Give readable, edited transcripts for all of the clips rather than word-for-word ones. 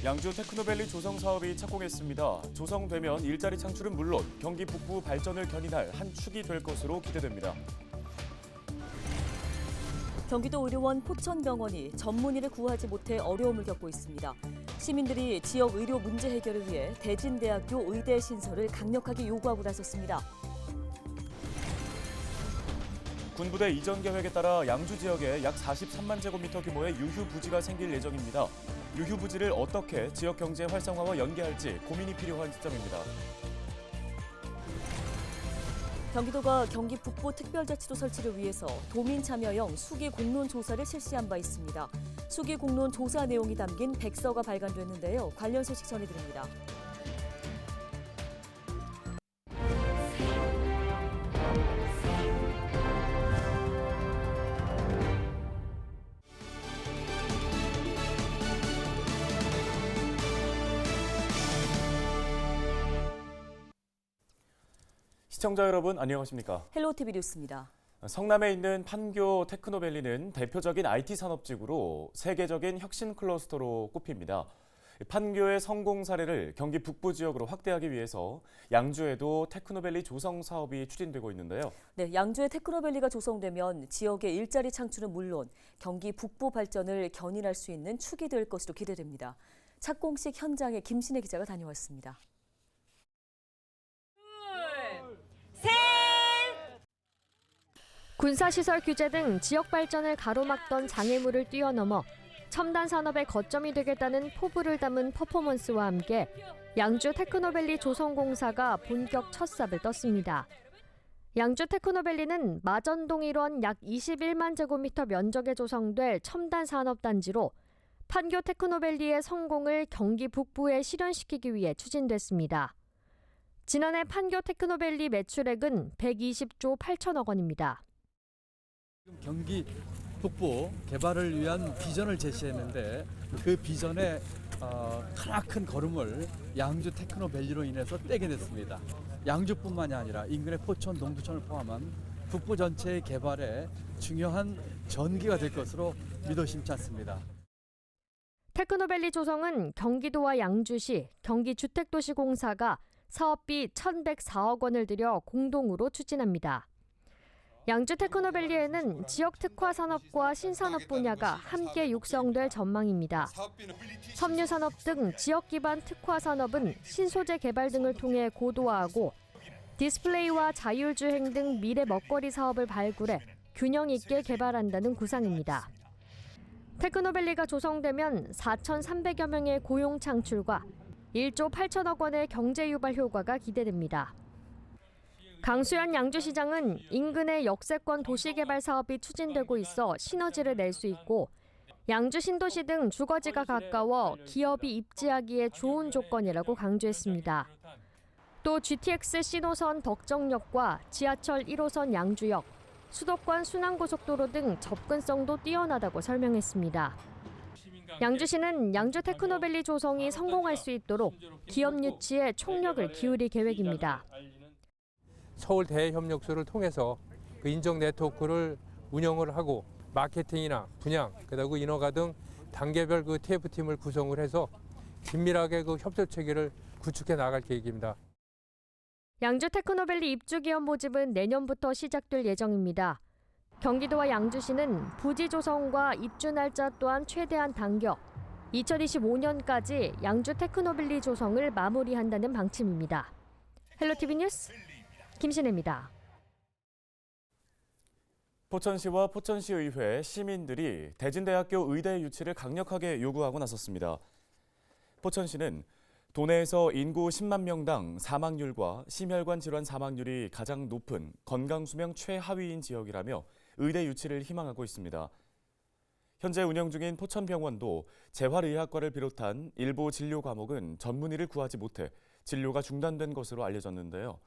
양주 테크노밸리 조성 사업이 착공했습니다. 조성되면 일자리 창출은 물론 경기 북부 발전을 견인할 한 축이 될 것으로 기대됩니다. 경기도 의료원 포천병원이 전문의를 구하지 못해 어려움을 겪고 있습니다. 시민들이 지역 의료 문제 해결을 위해 대진대학교 의대 신설을 강력하게 요구하고 나섰습니다. 군부대 이전 계획에 따라 양주 지역에 약 43만 제곱미터 규모의 유휴 부지가 생길 예정입니다. 유휴 부지를 어떻게 지역 경제 활성화와 연계할지 고민이 필요한 시점입니다. 경기도가 경기 북부 특별자치도 설치를 위해서 도민 참여형 수기 공론 조사를 실시한 바 있습니다. 수기 공론 조사 내용이 담긴 백서가 발간됐는데요. 관련 소식 전해드립니다. 시청자 여러분 안녕하십니까? 헬로티비 뉴스입니다. 성남에 있는 판교 테크노밸리는 대표적인 IT 산업지구로 세계적인 혁신 클러스터로 꼽힙니다. 판교의 성공 사례를 경기 북부 지역으로 확대하기 위해서 양주에도 테크노밸리 조성 사업이 추진되고 있는데요. 네, 양주의 테크노밸리가 조성되면 지역의 일자리 창출은 물론 경기 북부 발전을 견인할 수 있는 축이 될 것으로 기대됩니다. 착공식 현장에 김신혜 기자가 다녀왔습니다. 군사시설 규제 등 지역 발전을 가로막던 장애물을 뛰어넘어 첨단 산업의 거점이 되겠다는 포부를 담은 퍼포먼스와 함께 양주 테크노밸리 조성공사가 본격 첫 삽을 떴습니다. 양주 테크노밸리는 마전동 일원 약 21만 제곱미터 면적에 조성될 첨단 산업단지로 판교 테크노밸리의 성공을 경기 북부에 실현시키기 위해 추진됐습니다. 지난해 판교 테크노밸리 매출액은 120조 8천억 원입니다. 경기 북부 개발을 위한 비전을 제시했는데 그 비전에 크나큰 걸음을 양주 테크노밸리로 인해서 떼게 됐습니다. 양주뿐만이 아니라 인근의 포천, 동두천을 포함한 북부 전체의 개발에 중요한 전기가 될 것으로 믿어 심지 않습니다. 테크노밸리 조성은 경기도와 양주시, 경기주택도시공사가 사업비 1,104억 원을 들여 공동으로 추진합니다. 양주 테크노밸리에는 지역 특화 산업과 신산업 분야가 함께 육성될 전망입니다. 섬유 산업 등 지역 기반 특화 산업은 신소재 개발 등을 통해 고도화하고 디스플레이와 자율주행 등 미래 먹거리 사업을 발굴해 균형 있게 개발한다는 구상입니다. 테크노밸리가 조성되면 4,300여 명의 고용 창출과 1조 8천억 원의 경제 유발 효과가 기대됩니다. 강수현 양주시장은 인근의 역세권 도시개발 사업이 추진되고 있어 시너지를 낼 수 있고 양주 신도시 등 주거지가 가까워 기업이 입지하기에 좋은 조건이라고 강조했습니다. 또 GTX 신호선 덕정역과 지하철 1호선 양주역, 수도권 순환고속도로 등 접근성도 뛰어나다고 설명했습니다. 양주시는 양주 테크노밸리 조성이 성공할 수 있도록 기업 유치에 총력을 기울일 계획입니다. 서울 대협력소를 통해서 그 인적 네트워크를 운영을 하고 마케팅이나 분양, 그리고 인허가 등 단계별 그 TF팀을 구성을 해서 긴밀하게 그 협조 체계를 구축해 나갈 계획입니다. 양주 테크노밸리 입주 기업 모집은 내년부터 시작될 예정입니다. 경기도와 양주시는 부지 조성과 입주 날짜 또한 최대한 당겨 2025년까지 양주 테크노밸리 조성을 마무리한다는 방침입니다. 헬로티비 뉴스 김신혜입니다. 포천시와 포천시의회, 시민들이 대진대학교 의대 유치를 강력하게 요구하고 나섰습니다. 포천시는 도내에서 인구 10만 명당 사망률과 심혈관 질환 사망률이 가장 높은 건강수명 최하위인 지역이라며 의대 유치를 희망하고 있습니다. 현재 운영 중인 포천병원도 재활의학과를 비롯한 일부 진료 과목은 전문의를 구하지 못해 진료가 중단된 것으로 알려졌는데요.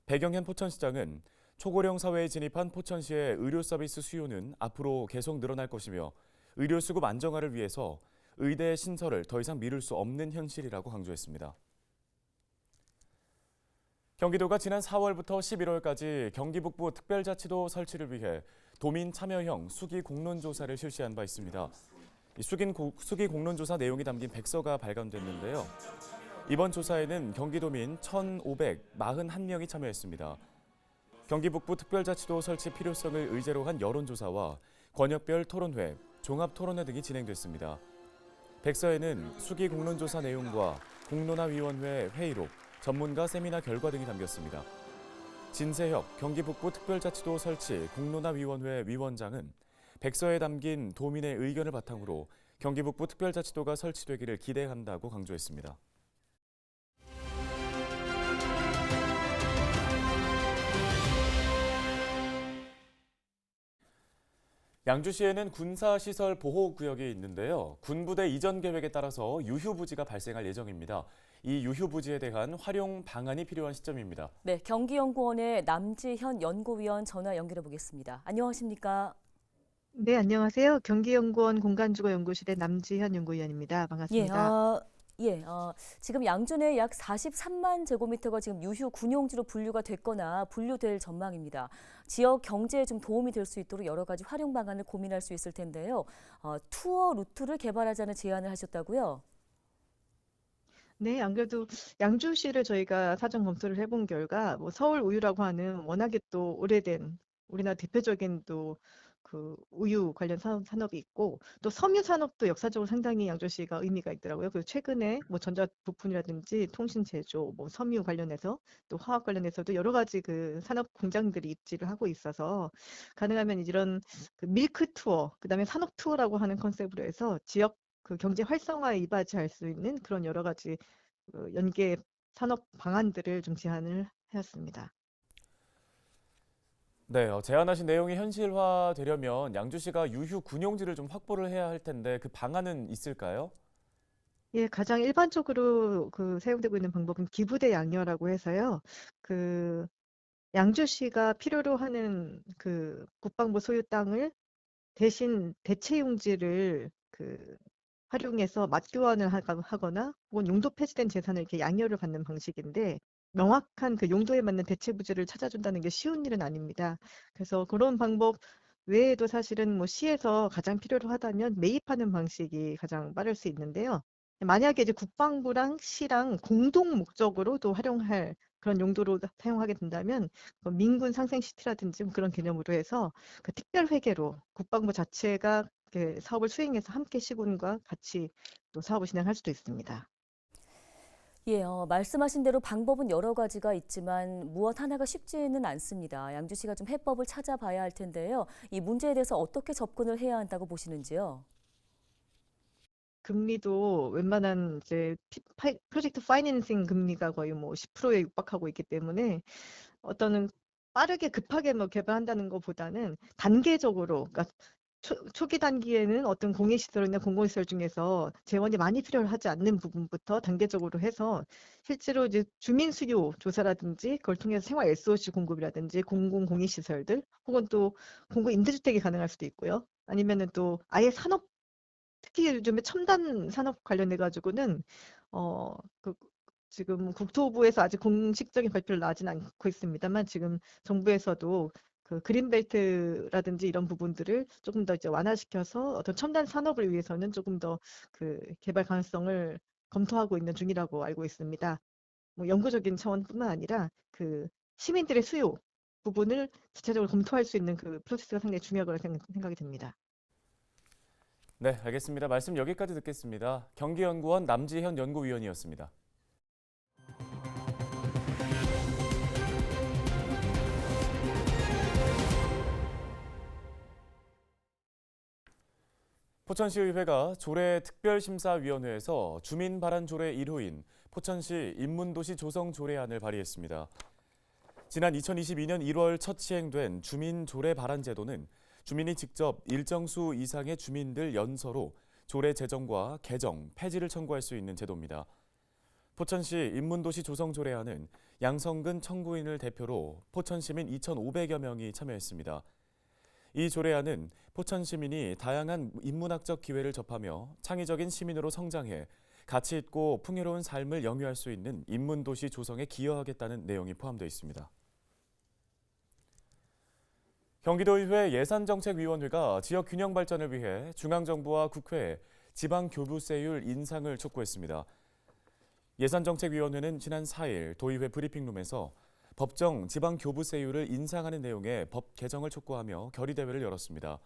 배경현 포천시장은 초고령 사회에 진입한 포천시의 의료 서비스 수요는 앞으로 계속 늘어날 것이며 의료 수급 안정화를 위해서 의대 신설을 더 이상 미룰 수 없는 현실이라고 강조했습니다. 경기도가 지난 4월부터 11월까지 경기 북부 특별자치도 설치를 위해 도민 참여형 수기 공론 조사를 실시한 바 있습니다. 이 수기 공론 조사 내용이 담긴 백서가 발간됐는데요. 이번 조사에는 경기도민 1,541명이 참여했습니다. 경기 북부 특별자치도 설치 필요성을 의제로 한 여론조사와 권역별 토론회, 종합토론회 등이 진행됐습니다. 백서에는 수기 공론조사 내용과 공론화위원회 회의록, 전문가 세미나 결과 등이 담겼습니다. 진세혁 경기 북부 특별자치도 설치 공론화위원회 위원장은 백서에 담긴 도민의 의견을 바탕으로 경기 북부 특별자치도가 설치되기를 기대한다고 강조했습니다. 양주시에는 군사시설 보호구역이 있는데요. 군부대 이전 계획에 따라서 유휴부지가 발생할 예정입니다. 이 유휴부지에 대한 활용 방안이 필요한 시점입니다. 네, 경기연구원의 남지현 연구위원 전화 연결해 보겠습니다. 안녕하십니까? 네, 안녕하세요. 경기연구원 공간주거연구실의 남지현 연구위원입니다. 반갑습니다. 지금 양주 내 약 43만 제곱미터가 지금 유휴 군용지로 분류가 됐거나 분류될 전망입니다. 지역 경제에 좀 도움이 될 수 있도록 여러 가지 활용 방안을 고민할 수 있을 텐데요. 투어 루트를 개발하자는 제안을 하셨다고요? 네, 안 그래도 양주시를 저희가 사전 검토를 해본 결과 서울 우유라고 하는 워낙에 또 오래된 우리나라 대표적인 또 그 우유 관련 산업이 있고 또 섬유 산업도 역사적으로 상당히 양주시가 의미가 있더라고요. 그리고 최근에 전자 부품이라든지 통신 제조, 섬유 관련해서 또 화학 관련해서도 여러 가지 그 산업 공장들이 입지를 하고 있어서 가능하면 이런 그 밀크 투어, 그다음에 산업 투어라고 하는 컨셉으로 해서 지역 그 경제 활성화에 이바지할 수 있는 그런 여러 가지 그 연계 산업 방안들을 좀 제안을 하였습니다. 네, 제안하신 내용이 현실화되려면 양주시가 유휴 군용지를 좀 확보를 해야 할 텐데 그 방안은 있을까요? 예, 가장 일반적으로 그 사용되고 있는 방법은 기부대 양여라고 해서요. 그 양주시가 필요로 하는 그 국방부 소유 땅을 대신 대체 용지를 그 활용해서 맞교환을 하거나 혹은 용도 폐지된 재산을 이렇게 양여를 받는 방식인데 명확한 그 용도에 맞는 대체 부지를 찾아준다는 게 쉬운 일은 아닙니다. 그래서 그런 방법 외에도 사실은 시에서 가장 필요로 하다면 매입하는 방식이 가장 빠를 수 있는데요. 만약에 이제 국방부랑 시랑 공동 목적으로도 활용할 그런 용도로 사용하게 된다면 민군 상생시티라든지 그런 개념으로 해서 그 특별 회계로 국방부 자체가 그 사업을 수행해서 함께 시군과 같이 또 사업을 진행할 수도 있습니다. 말씀하신 대로 방법은 여러 가지가 있지만 무엇 하나가 쉽지는 않습니다. 양주시가 좀 해법을 찾아봐야 할 텐데요. 이 문제에 대해서 어떻게 접근을 해야 한다고 보시는지요? 금리도 웬만한 이제 프로젝트 파이낸싱 금리가 거의 10%에 육박하고 있기 때문에 어떤 빠르게 급하게 개발한다는 것보다는 단계적으로, 그러니까 초기 단기에는 어떤 공익시설이나 공공시설 중에서 재원이 많이 필요하지 않는 부분부터 단계적으로 해서 실제로 이제 주민 수요 조사라든지 그걸 통해서 생활 SOC 공급이라든지 공공 공익시설들 혹은 또 공공 임대주택이 가능할 수도 있고요. 아니면은 또 아예 산업, 특히 요즘에 첨단 산업 관련해 가지고는 그 지금 국토부에서 아직 공식적인 발표를 나지는 않고 있습니다만 지금 정부에서도 그 그린벨트라든지 이런 부분들을 조금 더 이제 완화시켜서 어떤 첨단 산업을 위해서는 조금 더 그 개발 가능성을 검토하고 있는 중이라고 알고 있습니다. 영구적인 차원뿐만 아니라 그 시민들의 수요 부분을 구체적으로 검토할 수 있는 그 프로세스가 상당히 중요하다고 생각이 듭니다. 네, 알겠습니다. 말씀 여기까지 듣겠습니다. 경기연구원 남지현 연구위원이었습니다. 포천시의회가 조례특별심사위원회에서 주민발안조례 1호인 포천시 인문도시 조성 조례안을 발의했습니다. 지난 2022년 1월 첫 시행된 주민조례 발안제도는 주민이 직접 일정 수 이상의 주민들 연서로 조례 제정과 개정, 폐지를 청구할 수 있는 제도입니다. 포천시 인문도시 조성 조례안은 양성근 청구인을 대표로 포천시민 2,500여 명이 참여했습니다. 이 조례안은 포천 시민이 다양한 인문학적 기회를 접하며 창의적인 시민으로 성장해 가치 있고 풍요로운 삶을 영위할 수 있는 인문도시 조성에 기여하겠다는 내용이 포함되어 있습니다. 경기도의회 예산정책위원회가 지역 균형 발전을 위해 중앙정부와 국회에 지방교부세율 인상을 촉구했습니다. 예산정책위원회는 지난 4일 도의회 브리핑룸에서 법정 지방교부세율을 인상하는 내용의 법 개정을 촉구하며 결의대회를 열었습니다.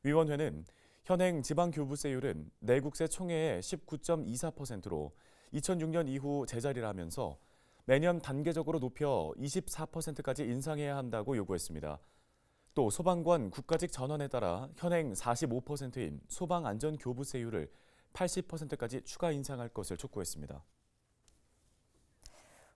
위원회는 현행 지방교부세율은 내국세 총액의 19.24%로 2006년 이후 제자리를 하면서 매년 단계적으로 높여 24%까지 인상해야 한다고 요구했습니다. 또 소방관 국가직 전원에 따라 현행 45%인 소방안전교부세율을 80%까지 추가 인상할 것을 촉구했습니다.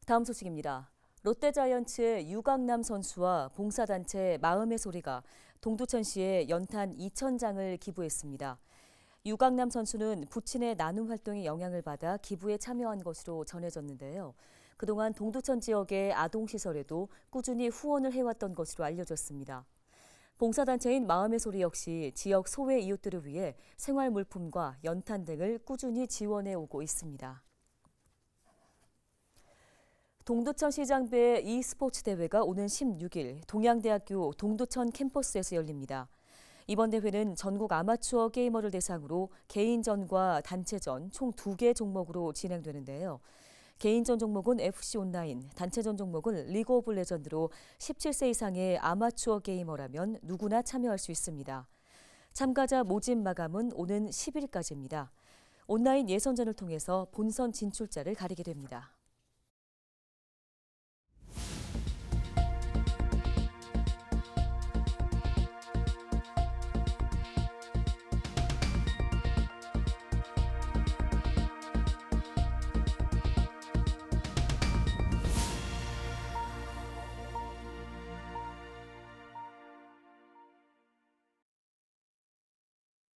다음 소식입니다. 롯데자이언츠의 유강남 선수와 봉사단체 마음의 소리가 동두천시에 연탄 2,000장을 기부했습니다. 유강남 선수는 부친의 나눔 활동에 영향을 받아 기부에 참여한 것으로 전해졌는데요. 그동안 동두천 지역의 아동시설에도 꾸준히 후원을 해왔던 것으로 알려졌습니다. 봉사단체인 마음의 소리 역시 지역 소외 이웃들을 위해 생활물품과 연탄 등을 꾸준히 지원해 오고 있습니다. 동두천 시장배 e스포츠 대회가 오는 16일 동양대학교 동두천 캠퍼스에서 열립니다. 이번 대회는 전국 아마추어 게이머를 대상으로 개인전과 단체전 총 2개 종목으로 진행되는데요. 개인전 종목은 FC 온라인, 단체전 종목은 리그 오브 레전드로 17세 이상의 아마추어 게이머라면 누구나 참여할 수 있습니다. 참가자 모집 마감은 오는 10일까지입니다. 온라인 예선전을 통해서 본선 진출자를 가리게 됩니다.